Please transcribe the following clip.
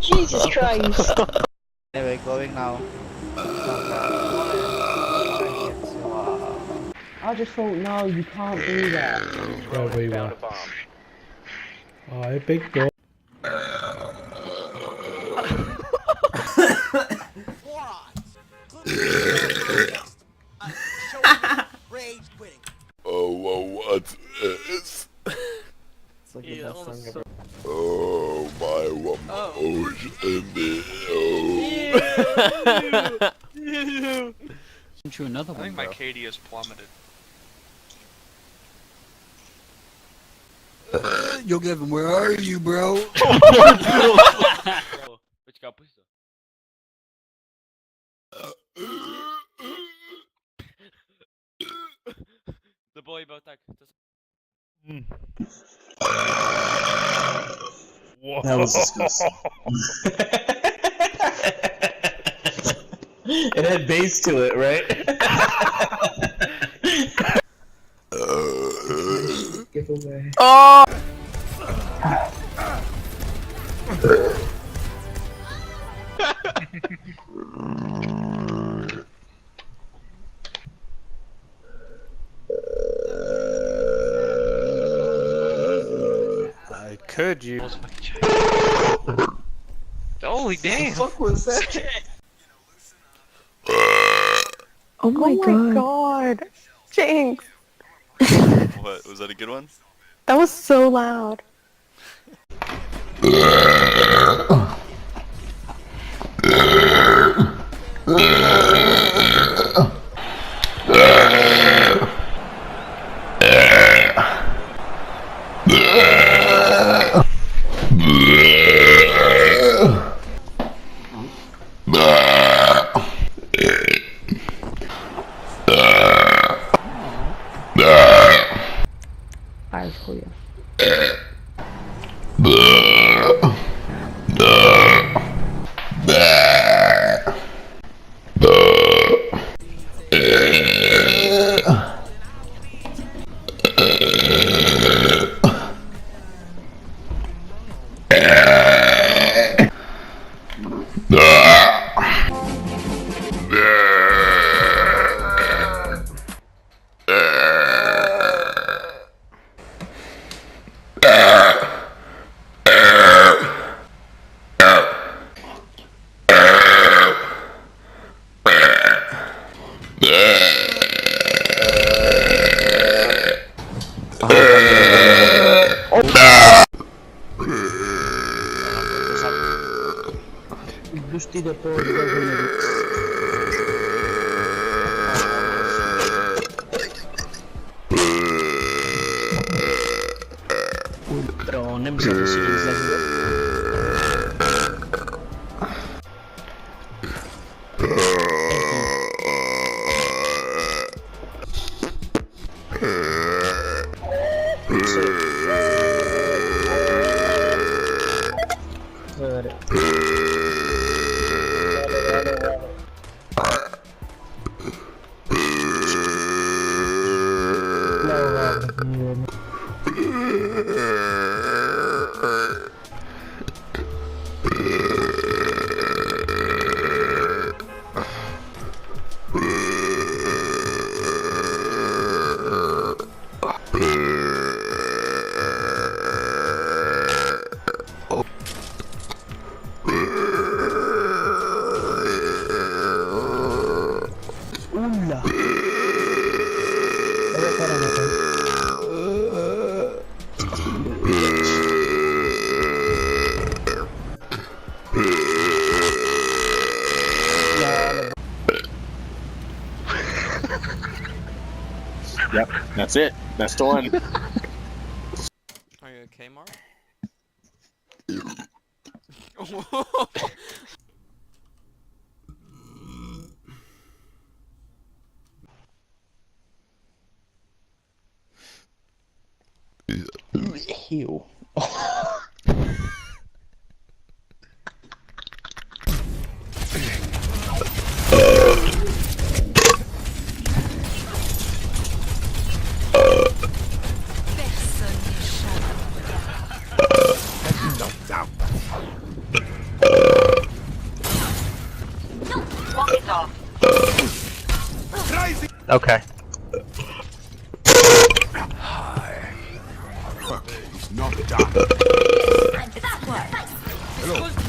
Jesus Christ! Anyway, going now. I just thought, no, you can't do that. Wherever you are. Oh, big door. Oh, what is? It's like the best song ever. Oh my woman, in the To another one, I think my KD has plummeted. Yo, Gavin, where are you, bro? Which got pushed. The boy about that. That was disgusting. It had bass to it, right? Give away. Oh! I could use. Holy damn! What was that? Oh my god. Jinx. What, was that a good one? That was so loud. Eyes clear. Gusti da po Però nem so se Yep, that's it. That's the one. Are you okay, Mark? Ew. Knocked out. Okay. Not done. Hello.